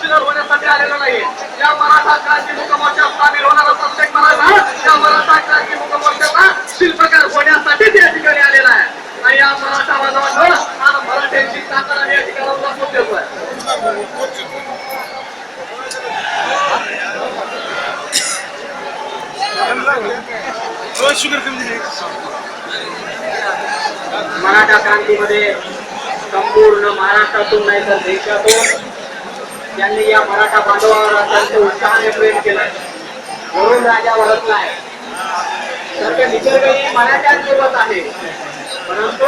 तपशीलदार होण्यासाठी आलेला नाही. या मराठा क्रांती मुकमोर्चात सामील होणारा प्रत्येक मराठा या मराठा क्रांती मुकमोर्चाचा शिल्पकार होण्यासाठी या ठिकाणी आलेला आहे. आणि या मराठा बांधवांवर आज मराठ्यांची ताकद आणि या ठिकाणावर दाखवून देतोय. मराठा क्रांतीमध्ये संपूर्ण महाराष्ट्रातून नाही तर देशातून त्यांनी या मराठा बांधवावर अत्यंत उत्साहाने प्रेम केलं. वरून राजा वरतलाय तर निसर्गही मराठ्यांसोबत आहे. परंतु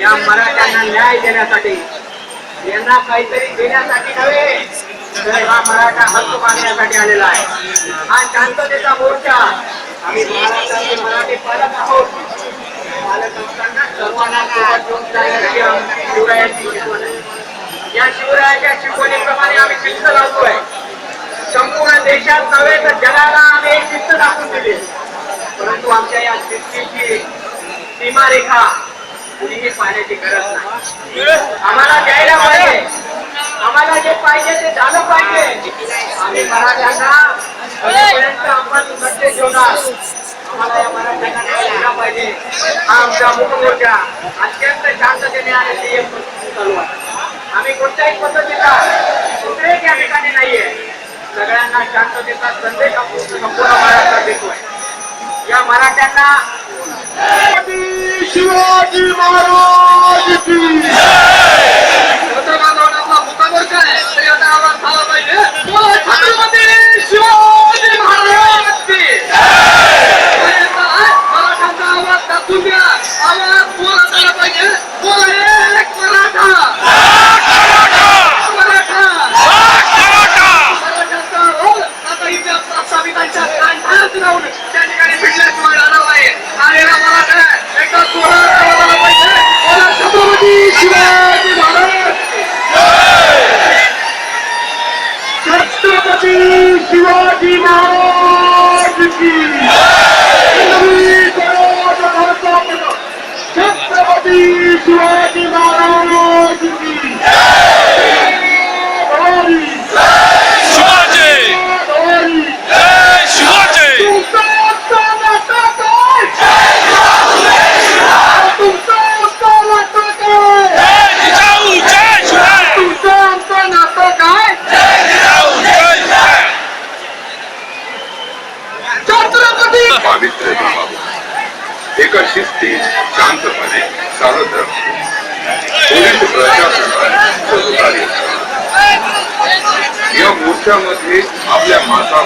या मराठ्यांना न्याय देण्यासाठी यांना काहीतरी देण्यासाठी नव्हे तर हा मराठा हक्क मागण्यासाठी आलेला आहे. हा शांततेचा मोर्चा. आम्ही महाराष्ट्राचे मराठी पालक आहोत. पालक असताना सर्वांना सोबत घेऊन जाण्याची शिवरायांची शिकवण आहे. या शिवरायाच्या शिकवणीप्रमाणे आम्ही शिस्त लावतोय. संपूर्ण देशात नव्हे तर जगाला आम्ही एक शिस्त दाखवून दिली. परंतु आमच्या या शिस्तीची सीमारेखा कुणीही पाहण्याची गरज नाही. आम्हाला द्यायला पाहिजे. आम्हाला जे पाहिजे ते झालं पाहिजे. आम्ही मराठ्यांना पर्यंत आपण सत्य ठेवणार. आम्हाला या मराठ्यांना न्याय दिला पाहिजे. हा आमचा मुकमोर्चा अत्यंत शांततेने आणि चालू आहे. आम्ही कोणत्याही पद्धतीचा उद्रेक या ठिकाणी नाहीये. सगळ्यांना शांततेचा संदेश संपूर्ण महाराष्ट्रात देतोय. या मराठ्यांना शिवाजी महाराज की आपला मुकामोर्चा आहे तरी आता आवाज झाला पाहिजे. छत्रपती शिवाजी महाराज की मराठ्यांचा आवाज दाखवून द्या. आवाज बोलत आला पाहिजे. बोल एक मराठा. मराठ्यांचा रोल आता इथे प्रस्थापितांच्या कांठात राहून त्या ठिकाणी भिडल्याशिवाय राहणार नाही. आलेला मराठा एकदा जोरात आवाज आला पाहिजे. बोला छत्रपती शिवाजी महाराज. छत्रपती शिवाजी महाराज की छत्रपती शिवाजी महाराज की पावित्र्य जपावे. एका शिस्तीत शांतपणे चालत राहू. पोलीस प्रशासनाने सहकार्य करावे. या मोर्चामध्ये आपल्या माता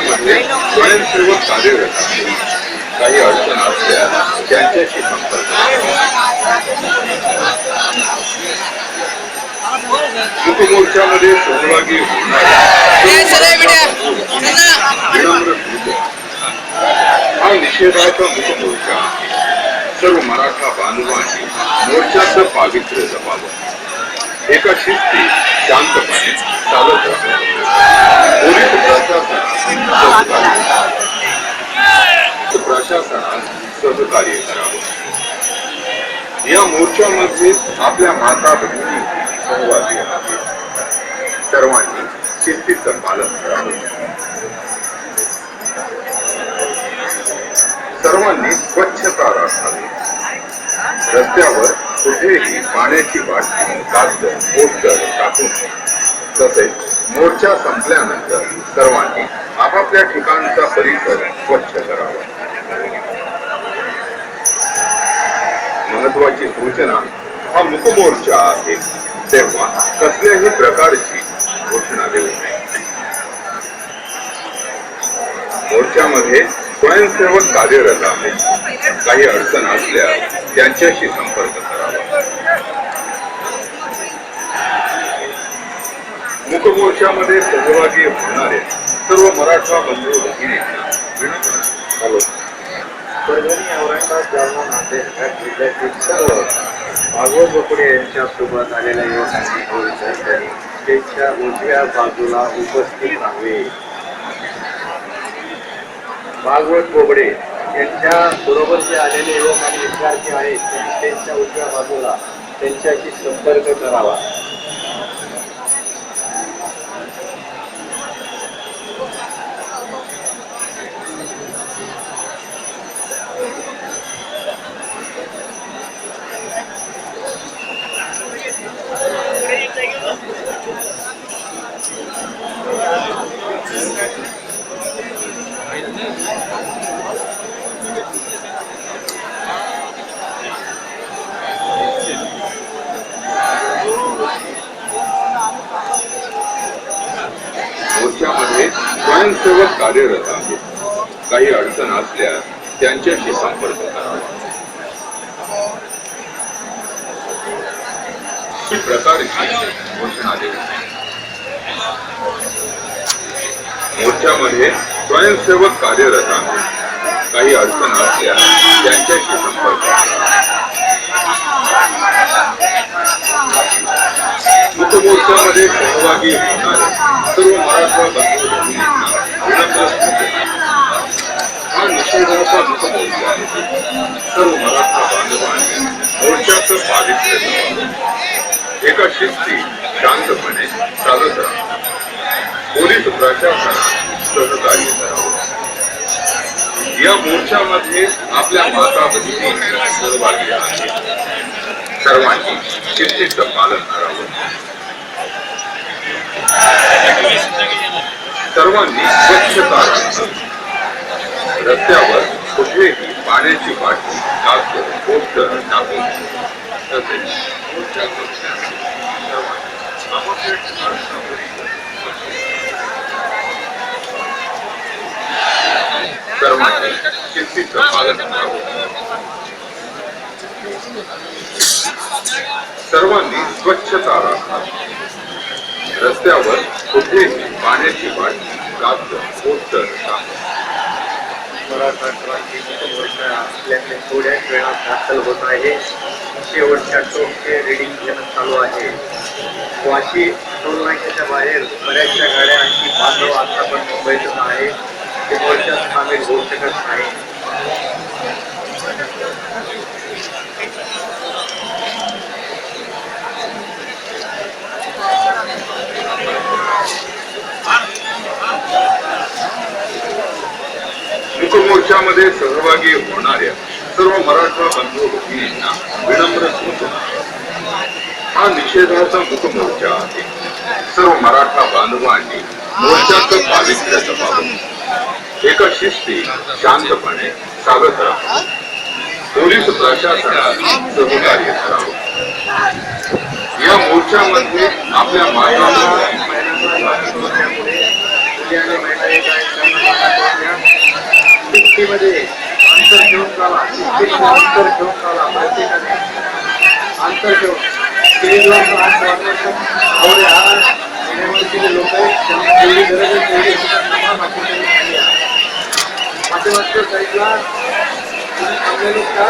स्वयंसेवक कार्यरत आहेत. काही अडचण असल्यास त्यांच्याशी संपर्क. मुकमोर्चामध्ये सहभागी हा निषेधाचा मुकमोर्चा. सर्व मराठा बांधवांनी मोर्चाचं पावित्र्य जपावं. एका शिस्तीत शांतपणे चालत राहावं. पोलीस प्रशासनात सहकार्य करावं. या मोर्चामध्ये आपल्या माता भगिनी सहभागी आहेत. सर्वांनी शिस्तीचं पालन करावं. सर्वांनी स्वच्छता राखावी. रस्त्यावर कुठेही पाण्याची बाटली, कागद, पोस्टर टाकून. तसेच मोर्चा संपल्यानंतर सर्वांनी आपापल्या ठिकाणचा परिसर स्वच्छ करावा. महत्वाची सूचना. हा मुकमोर्चा आहे तेव्हा कसल्याही प्रकारची घोषणा देऊ नये. मोर्चामध्ये स्वयंसेवक कार्यरत आहेत. काही अडचण असल्यास त्यांच्याशी संपर्क करावा. मुकमोर्चामध्ये सहभागी होणारे सर्व मराठा बंधू भगिनींना विनंती. परभणी, औरंगाबाद, जालना, नांदेड या जिल्ह्यातील सर्व भागवत बोबडे यांच्यासोबत आलेल्या युवकांनी व विद्यार्थ्यांनी स्टेजच्या उजव्या बाजूला उपस्थित राहावे. भागवत बोबडे यांच्या बरोबर जे आलेले युवक आणि विद्यार्थी आहेत त्यांनी स्टेजच्या उजव्या बाजूला त्यांच्याशी संपर्क करावा. मोर्चामध्ये स्वयंसेवक कार्यरत आहेत. काही अडचण असल्यास त्यांच्याशी संपर्क करावा. ही प्रकारची घोषणा देऊ. मोर्चामध्ये स्वयंसेवक कार्यरत आहेत. काही अडचण असल्यास त्यांच्याशी संपर्क करावा. मुकमोर्चामध्ये सहभागी होणारे सर्व मराठा बंधू भगिनींना विनम्र सूचना. हा निषेधाचा मुकमोर्चा आहे. सर्व मराठा बांधवांनी मोर्चाचं पावित्र्य जपावं. एका शिस्ती शांतपणे चालत राहावं. पोलीस प्रशासनात सहकार्य करावं. या मोर्चामध्ये आपल्या माता भगिनी सहभागी आहेत. सर्वांनी शिस्तीचं पालन करावं. सर्वांनी स्वच्छता राखावी. रस्त्यावर कुठेही पाण्याची बाटली, कागद, पोस्टर टाकून तसेच मोर्चा कक्षात सर्वांनी शिस्तीचं पालन करावं. सर्वांनी स्वच्छता राखावी. रस्त्यावर कुठेही पाण्याची बाटली, कागद, पोस्टर टाकून. मराठा क्रांती मोर्चा आपल्याकडे थोड्याच वेळात दाखल होत आहे. शेवटच्या टोकचे रीडिंग घेणं चालू आहे. वाशी टोल नाक्याच्या बाहेर बऱ्याचशा गाड्या आणखी बांधव आता पण मुंबईतून आहे. ते मोर्चात सामील होऊ शकत नाही. मुकमोर्चामध्ये सहभागी होणाऱ्या सर्व मराठा बंधू भगिनींना विनम्र सूचना. हा निषेधाचा मुकमोर्चा आहे. सर्व मराठा बांधवांनी मोर्चाचं पावित्र्य जपावं. एका शिस्ती शांतपणे चालत राहावं. पोलीस प्रशासनात सहकार्य करावं. या मोर्चामध्ये आपल्या शिस्तीमध्ये अंतर ठेवून चाला. अंतर ठेवून चाला. प्रत्येकाने अंतर ठेवून स्टेजला थोडे हात लोक त्यांना जेवढी गरज आहे तेवढी पाठीमागच्या साईडला थांबलेले का